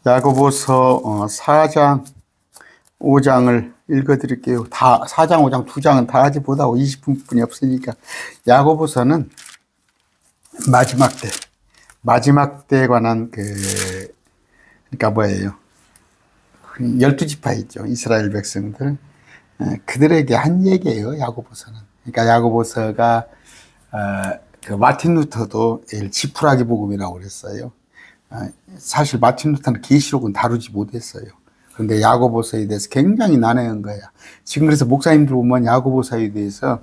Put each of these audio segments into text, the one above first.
야고보서 4장, 5장을 읽어드릴게요. 다 4장, 5장, 2장은 다 하지 못하고 20분뿐이 없으니까. 야고보서는 마지막 때에 관한 그러니까 뭐예요? 12지파 있죠. 이스라엘 백성들. 그들에게 한 얘기예요. 야고보서는. 그러니까 야고보서가 그 마틴 루터도 지푸라기 복음이라고 그랬어요. 사실 마틴 루터는 계시록은 다루지 못했어요. 그런데 야고보서에 대해서 굉장히 난해한 거야. 지금 그래서 목사님들 보면 야고보서에 대해서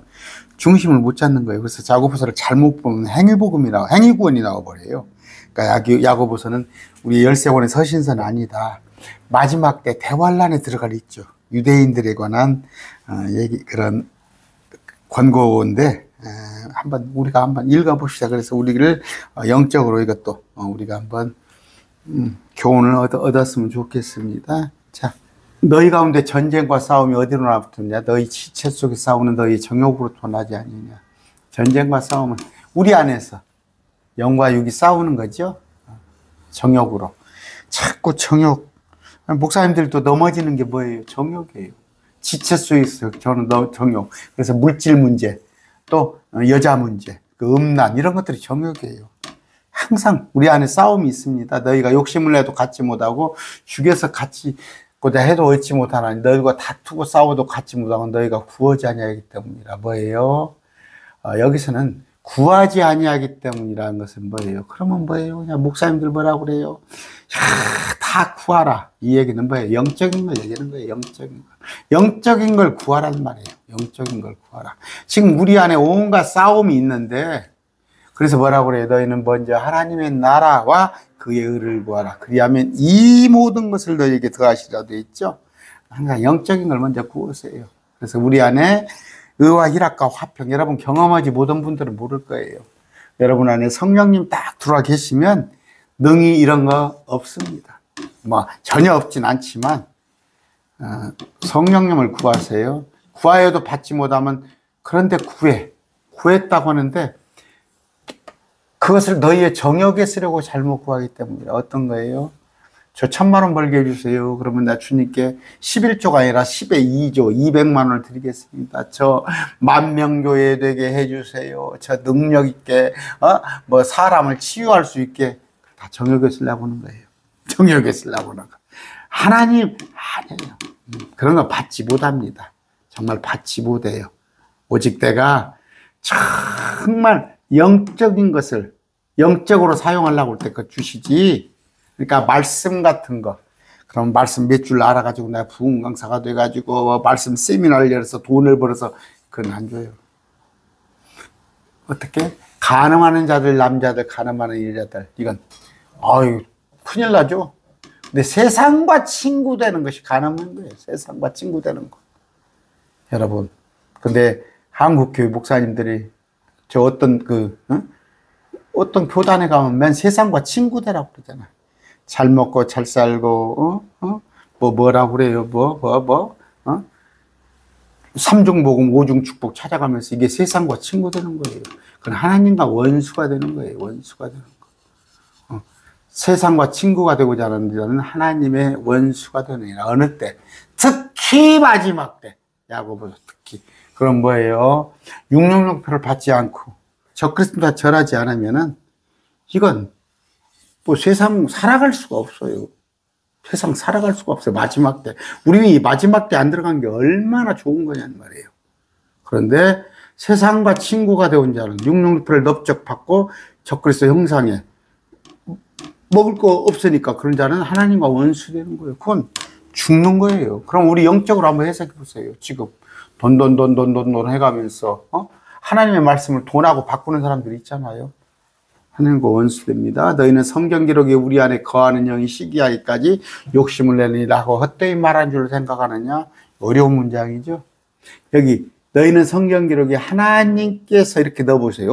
중심을 못 잡는 거예요. 그래서 야고보서를 잘못 보면 행위구원이 나와버려요. 그러니까 야고보서는 우리 열세권의 서신서는 아니다. 마지막 때 대환란에 들어갈 있죠. 유대인들에 관한 그런 권고인데 우리가 한번 읽어봅시다. 그래서 우리를 영적으로 이것도 우리가 한번 교훈을 얻었으면 좋겠습니다. 자, 너희 가운데 전쟁과 싸움이 어디로 나붙었냐? 너희 지체 속에 싸우는 너희 정욕으로부터 나지 아니냐? 전쟁과 싸움은 우리 안에서 영과 육이 싸우는 거죠. 정욕으로. 자꾸 정욕. 목사님들도 넘어지는 게 뭐예요? 정욕이에요. 지체 속에서 저는 정욕. 그래서 물질 문제, 또 여자 문제, 그 음란 이런 것들이 정욕이에요. 항상 우리 안에 싸움이 있습니다. 너희가 욕심을 내도 갖지 못하고 죽여서 갖고자 해도 얻지 못하나니 너희가 다투고 싸워도 갖지 못하고 너희가 구하지 아니하기 때문이라. 뭐예요? 여기서는 구하지 아니하기 때문이라는 것은 뭐예요? 그러면 뭐예요? 그냥 목사님들 뭐라고 그래요? 다 구하라. 이 얘기는 뭐예요? 영적인 걸 얘기하는 거예요. 영적인 걸. 영적인 걸 구하라는 말이에요. 영적인 걸 구하라. 지금 우리 안에 온갖 싸움이 있는데 그래서 뭐라고 그래요? 너희는 먼저 하나님의 나라와 그의 의를 구하라. 그리하면 이 모든 것을 너희에게 더하시라 되어 있죠. 항상 영적인 걸 먼저 구하세요. 그래서 우리 안에 의와 희락과 화평, 여러분 경험하지 못한 분들은 모를 거예요. 여러분 안에 성령님 딱 들어와 계시면 능히 이런 거 없습니다. 뭐 전혀 없진 않지만 성령님을 구하세요. 구하여도 받지 못하면 그런데 구했다고 하는데 그것을 너희의 정욕에 쓰려고 잘못 구하기 때문에 어떤 거예요? 저 1,000,000원 벌게 해주세요. 그러면 나 주님께 11조가 아니라 10의 2조 200만 원을 드리겠습니다. 저 10,000명 교회 되게 해주세요. 저 능력 있게 뭐 사람을 치유할 수 있게 다 정욕에 쓰려고 하는 거예요. 정욕에 쓰려고 하는 거. 하나님 아니에요. 그런 거 받지 못합니다. 정말 받지 못해요. 오직 내가 정말 영적인 것을 영적으로 사용하려고 할 때 그거 주시지. 그러니까 말씀 같은 거. 그럼 말씀 몇 줄 알아가지고 내가 부흥 강사가 돼가지고 말씀 세미나를 열어서 돈을 벌어서 그건 안 줘요. 어떻게? 간음하는 자들, 남자들, 간음하는 여자들. 이건 큰일 나죠. 근데 세상과 친구 되는 것이 간음인 거예요. 세상과 친구 되는 거. 여러분. 근데 한국교회 목사님들이 저 어떤 교단에 가면 맨 세상과 친구 되라고 그러잖아. 잘 먹고 잘 살고 뭐라고 그래요? 삼중복음 오중 축복 찾아가면서 이게 세상과 친구 되는 거예요. 그건 하나님과 원수가 되는 거예요. 원수가 되는 거. 세상과 친구가 되고자 하는 자는 하나님의 원수가 되느니라. 어느 때? 특히 마지막 때. 야고보서 특히. 그럼 뭐예요? 육령령표를 받지 않고 적그리스도와 절하지 않으면은 이건 뭐 세상 살아갈 수가 없어요. 세상 살아갈 수가 없어요. 마지막 때. 우리 마지막 때 안 들어간 게 얼마나 좋은 거냐는 말이에요. 그런데 세상과 친구가 되온 자는 육령표를 넓적받고 적그리스도 형상에 먹을 거 없으니까 그런 자는 하나님과 원수 되는 거예요. 그건 죽는 거예요. 그럼 우리 영적으로 한번 해석해 보세요. 지금 돈 해가면서 하나님의 말씀을 돈하고 바꾸는 사람들이 있잖아요. 하나님과 원수됩니다. 너희는 성경 기록이 우리 안에 거하는 영이 시기하기까지 욕심을 내느니라 하고 헛되이 말한 줄 생각하느냐? 어려운 문장이죠. 여기 너희는 성경 기록이 하나님께서 이렇게 넣어보세요.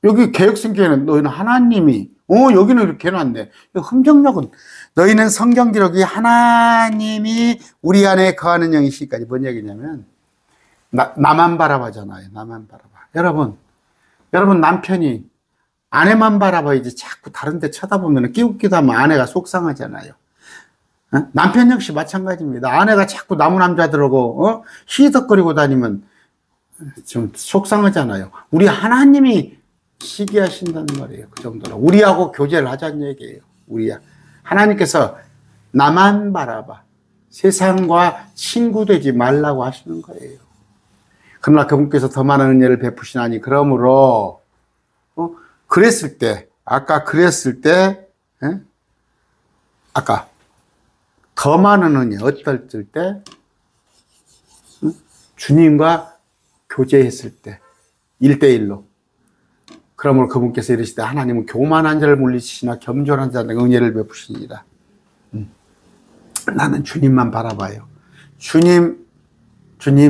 여기 개혁성경에는 너희는 하나님이 여기는 이렇게 해놨네. 흠정력은 너희는 성경 기록이 하나님이 우리 안에 거하는 영이 시기까지 뭔 얘기냐면 나만 바라봐잖아요. 나만 바라봐. 여러분 남편이 아내만 바라봐야지 자꾸 다른 데 쳐다보면 끼웃기도 하면 아내가 속상하잖아요. 남편 역시 마찬가지입니다. 아내가 자꾸 남의 남자들하고 희덕거리고 다니면 좀 속상하잖아요. 우리 하나님이 시기하신다는 말이에요. 그 정도로 우리하고 교제를 하자는 얘기예요. 하나님께서 나만 바라봐, 세상과 친구 되지 말라고 하시는 거예요. 그러나 그분께서 더 많은 은혜를 베푸시나니, 그러므로 그랬을 때, 아까 더 많은 은혜, 어떨 때? 주님과 교제했을 때, 1대1로. 그러므로 그분께서 이르시되 하나님은 교만한 자를 물리치시나 겸손한 자에게 은혜를 베푸시니라. 나는 주님만 바라봐요. 주님,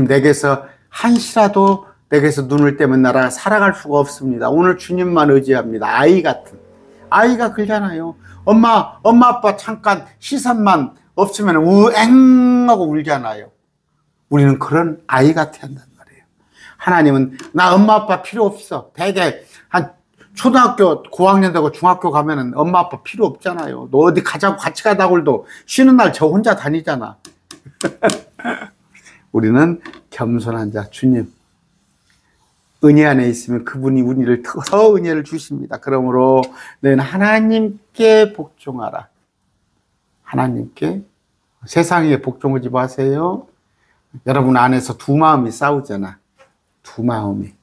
내게서 한시라도 내게서 눈을 떼면 나라 살아갈 수가 없습니다. 오늘 주님만 의지합니다. 아이가 그러잖아요. 엄마 아빠 잠깐 시선만 없으면 우앵 하고 울잖아요. 우리는 그런 아이 같아야 한단 말이에요. 하나님은 나 엄마 아빠 필요 없어. 대개 한 초등학교 고학년 되고 중학교 가면은 엄마 아빠 필요 없잖아요. 너 어디 가자고 같이 가다고 해도 쉬는 날 저 혼자 다니잖아. 우리는 겸손한 자, 주님 은혜 안에 있으면 그분이 우리를 더 은혜를 주십니다. 그러므로 너희는 하나님께 복종하라. 하나님께. 세상에 복종하지 마세요. 여러분 안에서 두 마음이 싸우잖아. 두 마음이.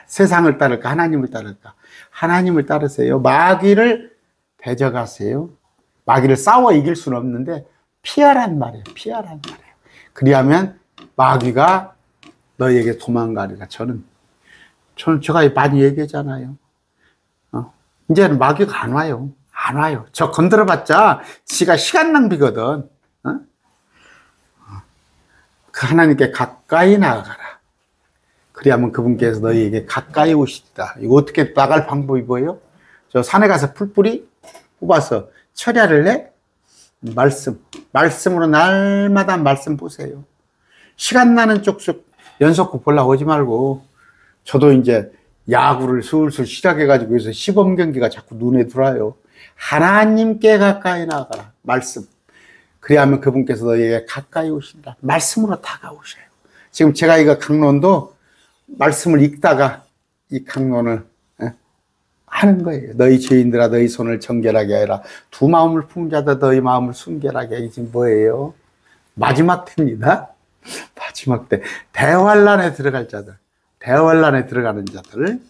세상을 따를까 하나님을 따를까? 하나님을 따르세요. 마귀를 대적하세요. 마귀를 싸워 이길 수는 없는데 피하란 말이에요. 그리하면 마귀가 너희에게 도망가리라. 제가 많이 얘기하잖아요. 이제는 마귀가 안 와요. 저 건드려봤자 지가 시간 낭비거든. 그 하나님께 가까이 나아가라. 그리하면 그분께서 너희에게 가까이 오시리라. 이거 어떻게 나갈 방법이 뭐예요? 저 산에 가서 풀뿌리 뽑아서 철야를 해? 말씀으로 날마다 말씀 보세요. 시간 나는 쪽쪽 연속극 보려고 하지 말고. 저도 이제 야구를 슬슬 시작해가지고 여기서 시범 경기가 자꾸 눈에 들어와요. 하나님께 가까이 나가라. 말씀. 그리하면 그분께서 너희에게 가까이 오신다. 말씀으로 다가오셔요. 지금 제가 이거 강론도 말씀을 읽다가 이 강론을 하는 거예요. 너희 죄인들아 너희 손을 정결하게 하라. 두 마음을 품은 자들 너희 마음을 순결하게 하기. 지금 뭐예요? 마지막 때입니다. 마지막 때. 대환란에 들어갈 자들. 대환란에 들어가는 자들.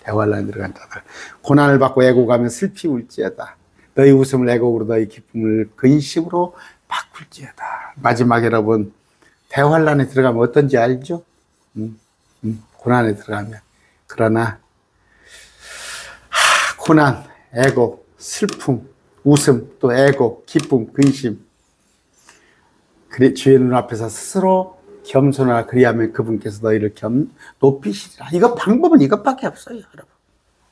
대환란에 들어간 자들. 고난을 받고 애곡하면 슬피 울지어다. 너희 웃음을 애곡으로 너희 기쁨을 근심으로 바꿀지어다. 마지막 여러분 대환란에 들어가면 어떤지 알죠? 고난에 들어가면. 그러나 고난, 애곡, 슬픔, 웃음, 또 애곡, 기쁨, 근심. 주의 눈앞에서 스스로 겸손하라. 그리하면 그분께서 너희를 높이시리라. 이거 방법은 이것밖에 없어요,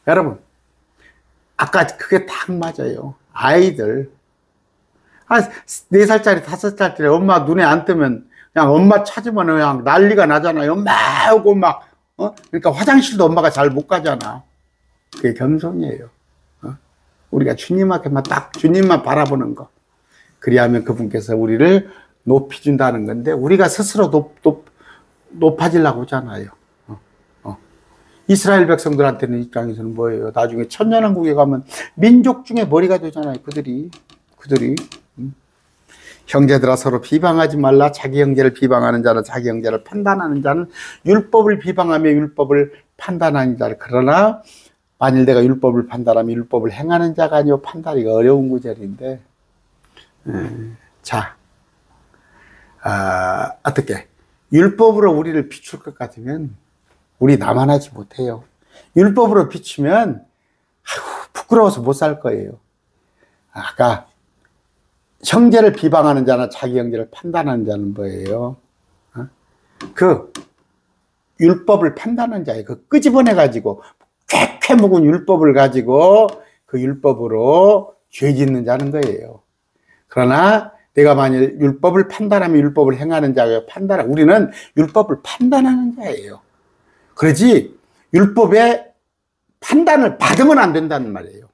여러분. 아까 그게 딱 맞아요. 아이들 4살짜리 5살짜리 엄마 눈에 안 뜨면 그냥 엄마 찾으면 그냥 난리가 나잖아요. 막 오고 막 그러니까 화장실도 엄마가 잘 못 가잖아. 그게 겸손이에요. 우리가 주님만 바라보는 거. 그리하면 그분께서 우리를 높여준다는 건데, 우리가 스스로 높아지려고 하잖아요. 이스라엘 백성들한테는 입장에서는 뭐예요? 나중에 천년왕국에 가면 민족 중에 머리가 되잖아요. 그들이. 형제들아 서로 비방하지 말라. 자기 형제를 비방하는 자는 자기 형제를 판단하는 자는 율법을 비방하며 율법을 판단하는 자를. 그러나 만일 내가 율법을 판단하면 율법을 행하는 자가 아니요. 판단하기가 어려운 구절인데, 자, 어떻게 율법으로 우리를 비출 것 같으면 우리 나만하지 못해요. 율법으로 비추면 부끄러워서 못 살 거예요. 아까 형제를 비방하는 자나 자기 형제를 판단하는 자는 뭐예요? 그 율법을 판단하는 자예요. 그 끄집어내가지고 쾌쾌 묵은 율법을 가지고 그 율법으로 죄 짓는 자는 거예요. 그러나 내가 만일 율법을 판단하면 율법을 행하는 자예요. 우리는 율법을 판단하는 자예요. 그러지 율법에 판단을 받으면 안 된다는 말이에요.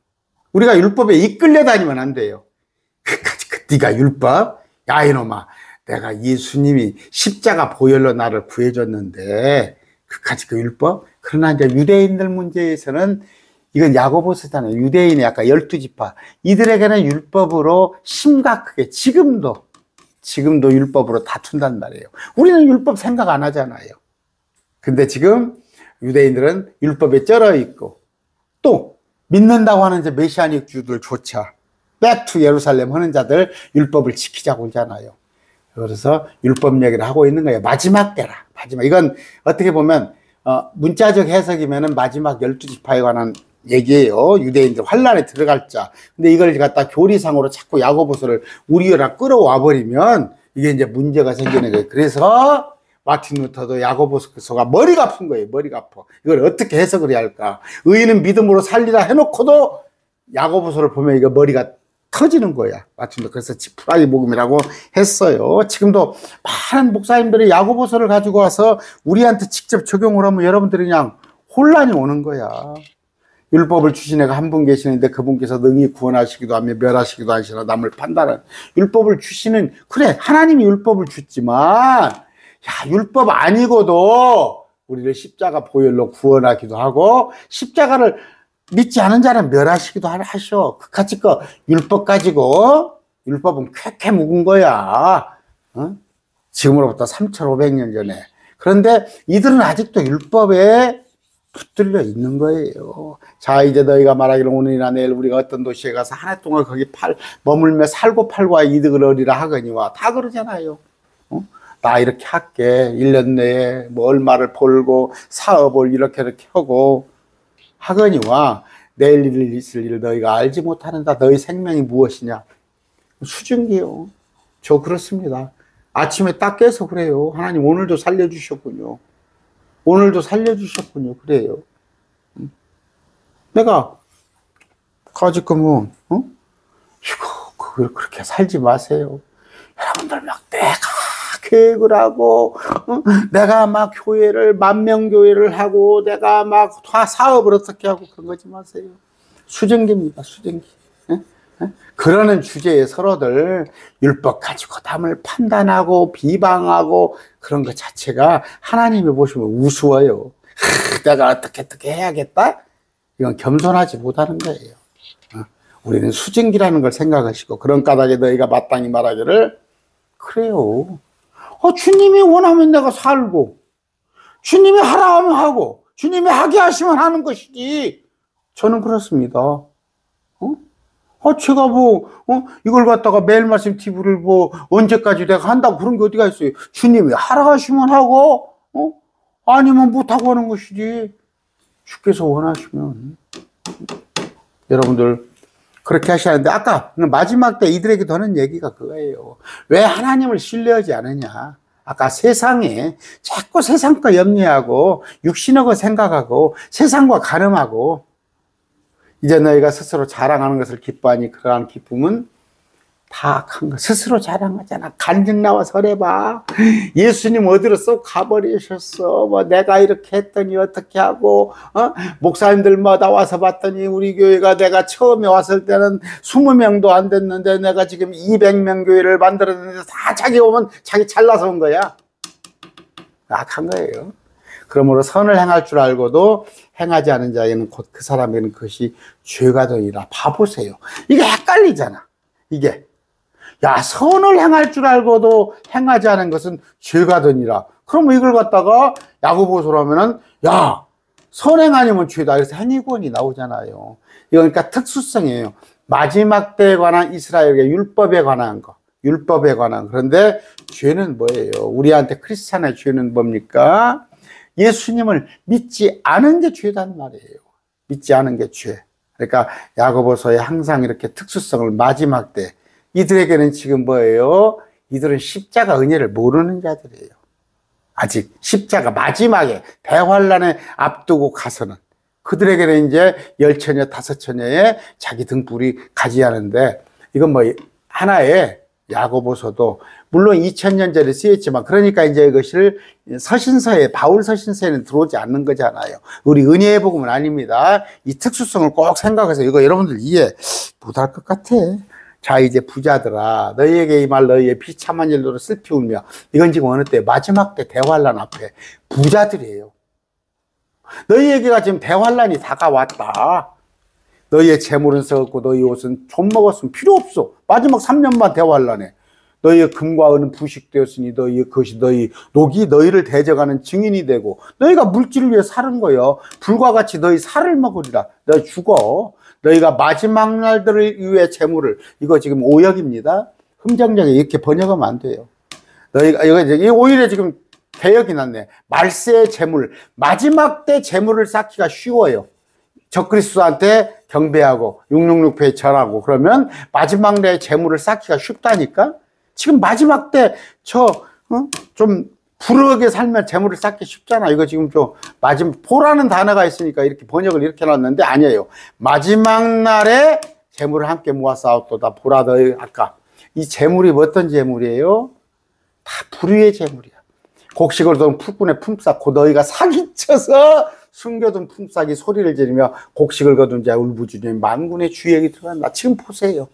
우리가 율법에 이끌려 다니면 안 돼요. 그까지 네가 율법? 야 이놈아, 내가 예수님이 십자가 보혈로 나를 구해줬는데 그까지 그 율법? 그러나 이제 유대인들 문제에서는 이건 야고보서잖아요. 유대인의 아까 12지파 이들에게는 율법으로 심각하게 지금도 율법으로 다툰단 말이에요. 우리는 율법 생각 안 하잖아요. 근데 지금 유대인들은 율법에 쩔어 있고 또 믿는다고 하는 이제 메시아닉 주들조차 백투 예루살렘 하는 자들 율법을 지키자고 하잖아요. 그래서 율법 얘기를 하고 있는 거예요. 마지막 때라. 마지막. 이건 어떻게 보면 문자적 해석이면은 마지막 12지파에 관한 얘기예요. 유대인들 환란에 들어갈 자. 근데 이걸 갖다 교리상으로 자꾸 야고보서를 우리가 끌어와 버리면 이게 이제 문제가 생기는 거예요. 그래서 마틴 루터도 야고보서가 머리가 아픈 거예요. 머리가 아파. 이걸 어떻게 해석을 해야 할까? 의인은 믿음으로 살리라 해놓고도 야고보서를 보면 이거 머리가 터지는 거야. 마틴 루터. 그래서 지푸라기 복음이라고 했어요. 지금도 많은 목사님들이 야고보서를 가지고 와서 우리한테 직접 적용을 하면 여러분들이 그냥 혼란이 오는 거야. 율법을 주신 애가 한 분 계시는데 그분께서 능히 구원하시기도 하며 멸하시기도 하시나 남을 판단하는 율법을 주시는, 그래 하나님이 율법을 줬지만 야 율법 아니고도 우리를 십자가 보혈로 구원하기도 하고 십자가를 믿지 않은 자는 멸하시기도 하셔. 그까짓 거 율법 가지고, 율법은 쾌쾌 묵은 거야. 지금으로부터 3,500년 전에. 그런데 이들은 아직도 율법에 붙들려 있는 거예요. 자, 이제 너희가 말하기를 오늘이나 내일 우리가 어떤 도시에 가서 한 해 동안 거기 머물며 살고 팔고 이득을 얻으리라 하거니와. 다 그러잖아요. 나 이렇게 할게. 1년 내에 뭐 얼마를 벌고 사업을 이렇게 하고 하거니와 내일 일 있을 일을 너희가 알지 못하는다. 너희 생명이 무엇이냐? 수증기요. 저 그렇습니다. 아침에 딱 깨서 그래요. 하나님 오늘도 살려주셨군요. 오늘도 살려주셨군요. 그래요. 내가 가지금은 그걸 그렇게 살지 마세요. 여러분들 막 내가 계획을 하고 내가 막 교회를 10,000명 교회를 하고 내가 막 사업을 어떻게 하고 그런 거지 마세요. 수증기입니다. 수증기. 그러는 주제에 서로들 율법 가지고 남을 판단하고 비방하고 그런 것 자체가 하나님이 보시면 우스워요. 내가 어떻게 해야겠다? 이건 겸손하지 못하는 거예요. 우리는 수증기라는 걸 생각하시고 그런 까닭에 너희가 마땅히 말하기를 그래요. 주님이 원하면 내가 살고 주님이 하라 하면 하고 주님이 하게 하시면 하는 것이지. 저는 그렇습니다. 제가 이걸 갖다가 매일 말씀 TV를 언제까지 내가 한다고 그런 게 어디가 있어요. 주님이 하라 하시면 하고, 아니면 못하고 하는 것이지. 주께서 원하시면. 여러분들, 그렇게 하시는데, 아까 마지막 때 이들에게도 하는 얘기가 그거예요. 왜 하나님을 신뢰하지 않느냐. 아까 세상에, 자꾸 세상 거 염려하고, 육신의 거 생각하고, 세상과 가늠하고, 이제 너희가 스스로 자랑하는 것을 기뻐하니 그러한 기쁨은 다 큰 거. 스스로 자랑하잖아. 간증 나와 설해봐. 예수님 어디로 쏙 가버리셨어. 내가 이렇게 했더니 어떻게 하고, 목사님들마다 와서 봤더니 우리 교회가 내가 처음에 왔을 때는 20명도 안 됐는데 내가 지금 200명 교회를 만들었는데 다 자기 오면 자기 잘나서 온 거야. 악한 거예요. 그러므로 선을 행할 줄 알고도 행하지 않은 자에게는 곧 그 사람에게는 그것이 죄가 되리라. 봐보세요. 이게 헷갈리잖아. 이게. 야, 선을 행할 줄 알고도 행하지 않은 것은 죄가 되니라. 그러면 이걸 갖다가 야고보서로 하면은, 야, 선행 아니면 죄다. 그래서 행위권이 나오잖아요. 이거 그러니까 특수성이에요. 마지막 때에 관한 이스라엘의 율법에 관한 거. 율법에 관한. 그런데 죄는 뭐예요? 우리한테 크리스찬의 죄는 뭡니까? 예수님을 믿지 않은 게 죄단 말이에요. 믿지 않은 게 죄. 그러니까 야고보서에 항상 이렇게 특수성을 마지막 때 이들에게는 지금 뭐예요? 이들은 십자가 은혜를 모르는 자들이에요. 아직 십자가 마지막에 대환란에 앞두고 가서는 그들에게는 이제 10처녀 5처녀에 자기 등불이 가지 않은데 이건 하나의 야고보서도 물론 2000년 전에 쓰였지만 그러니까 이제 이것을 서신서에 바울 서신서에는 들어오지 않는 거잖아요. 우리 은혜의 복음은 아닙니다. 이 특수성을 꼭 생각해서 이거 여러분들 이해 못할 것 같아. 자 이제 부자들아 너희에게 이 말 너희의 비참한 일로 슬피 울며 이건 지금 어느 때 마지막 때 대환란 앞에 부자들이에요. 너희에게가 지금 대환란이 다가왔다. 너희의 재물은 썩었고 너희 옷은 좀 먹었으면 필요 없어. 마지막 3년만 대환란에 너희의 금과 은은 부식되었으니 너희의 것이 너희 녹이 너희를 대적하는 증인이 되고 너희가 물질을 위해 사는 거예요. 불과 같이 너희 살을 먹으리라. 너희 죽어. 너희가 마지막 날들을 위해 재물을 이거 지금 오역입니다. 흥정적에 이렇게 번역하면 안 돼요. 너희가 이거 오히려 지금 개역이 났네. 말세의 재물 마지막 때 재물을 쌓기가 쉬워요. 적그리스도한테 경배하고 666회 절하고 그러면 마지막 내 재물을 쌓기가 쉽다니까. 지금 마지막 때 좀 불하게 살면 재물을 쌓기 쉽잖아. 이거 지금 좀 마지막 포라는 단어가 있으니까 이렇게 번역을 이렇게 놨는데 아니에요. 마지막 날에 재물을 함께 모아 쌓았도다. 보라 너희 아까 이 재물이 어떤 재물이에요? 다 불의의 재물이야. 곡식을 둔 풀꾼의 품삯 곧 너희가 사기쳐서 숨겨둔 품삯이 소리를 지르며 곡식을 거둔 자 울부짖으며 만군의 주역이 들어간다. 지금 보세요.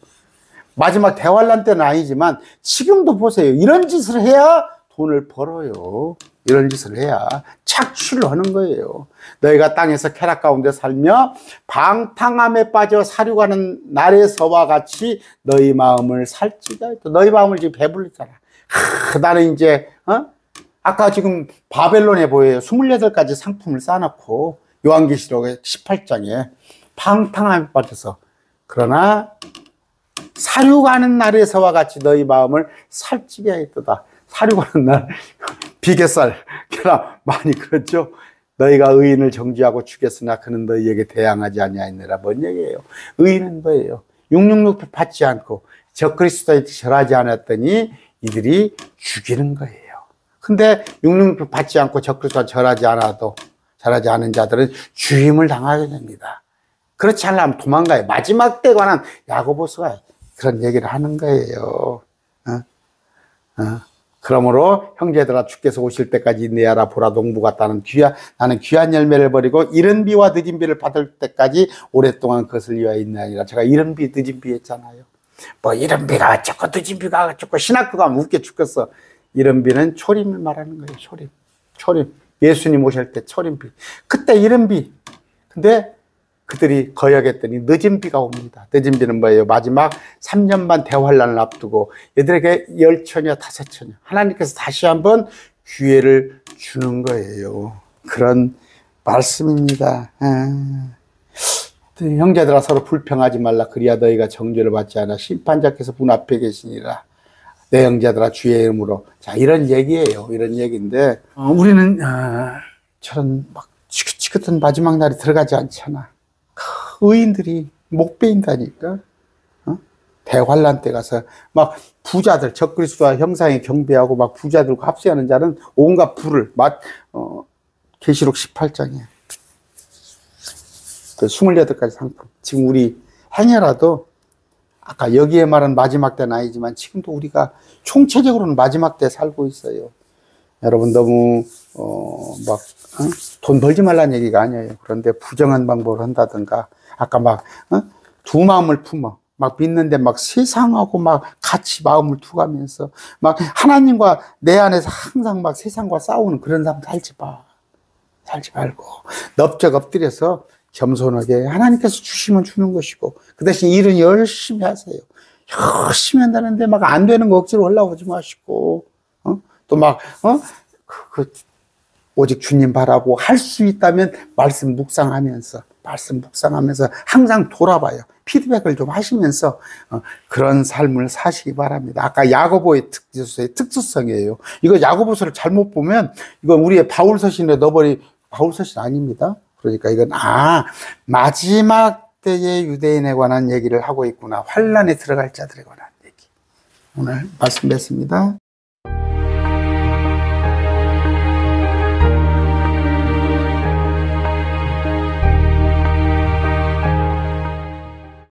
마지막 대환란 때는 아니지만 지금도 보세요. 이런 짓을 해야 돈을 벌어요. 이런 짓을 해야 착취를 하는 거예요. 너희가 땅에서 쾌락 가운데 살며 방탕함에 빠져 사륙하는 날에서와 같이 너희 마음을 살찌가 했다. 너희 마음을 지금 배불리잖아. 나는 이제 아까 지금 바벨론에 보여요. 28가지 상품을 쌓아놓고 요한계시록 18장에 방탕함에 빠져서 그러나 사륙하는 날에서와 같이 너희 마음을 살찌게 하였도다. 사륙하는 날 비계살 그러나 많이 그렇죠. 너희가 의인을 정죄하고 죽였으나 그는 너희에게 대항하지 아니하였느라. 뭔 얘기예요? 의인은 뭐예요? 666표 받지 않고 적그리스도에 절하지 않았더니 이들이 죽이는 거예요. 근데 666표 받지 않고 적그리스도에 절하지 않은 자들은 주임을 당하게 됩니다. 그렇지 않으면 도망가요. 마지막 때에 관한 야고보서가 그런 얘기를 하는 거예요. 그러므로 형제들아 주께서 오실 때까지 인내하라. 보라 농부가 나는 귀한 열매를 버리고 이른 비와 늦은 비를 받을 때까지 오랫동안 그것을 위하여 인내하니라. 제가 이른 비 늦은 비 했잖아요. 뭐 이른 비가 어쩌고 늦은 비가 어쩌고 신학교가 웃겨 죽겠어. 이른 비는 초림을 말하는 거예요. 초림. 예수님 오실 때 초림비. 그때 이른 비. 근데 그들이 거역했더니 늦은 비가 옵니다. 늦은 비는 뭐예요? 마지막 3년 반 대환란을 앞두고 얘들에게 10처녀 5처녀 하나님께서 다시 한번 기회를 주는 거예요. 그런 말씀입니다. 형제들아 서로 불평하지 말라. 그리야 너희가 정죄를 받지 않아 심판자께서 문 앞에 계시니라. 내 형제들아 주의 이름으로. 자, 이런 얘기예요. 이런 얘기인데 우리는 저런 막 지긋지긋한 마지막 날이 들어가지 않잖아. 의인들이 못 베인다니까. 대환란 때 가서 막 부자들 적그리스도와 형상에 경배하고 막 부자들과 합세하는 자는 온갖 불을 계시록 18장에 그 28가지 상품. 지금 우리 행여라도 아까 여기에 말한 마지막 때는 아니지만 지금도 우리가 총체적으로는 마지막 때 살고 있어요. 여러분 너무 돈 벌지 말라는 얘기가 아니에요. 그런데 부정한 방법을 한다든가 아까 두 마음을 품어 막 믿는데 막 세상하고 막 같이 마음을 두가면서 막 하나님과 내 안에서 항상 막 세상과 싸우는 그런 사람 살지 말고 넙적 엎드려서 겸손하게 하나님께서 주시면 주는 것이고 그 대신 일은 열심히 하세요. 열심히 한다는데 막 안 되는 거 억지로 올라오지 마시고 또 막 오직 주님 바라고 할 수 있다면 말씀 묵상하면서 항상 돌아봐요. 피드백을 좀 하시면서 그런 삶을 사시기 바랍니다. 아까 야고보의 특수성이에요. 이거 야고보서를 잘못 보면 이건 우리의 바울서신에 넣어버린 바울서신 아닙니다. 그러니까 이건 마지막 때의 유대인에 관한 얘기를 하고 있구나. 환란에 들어갈 자들에 관한 얘기. 오늘 말씀 맺습니다.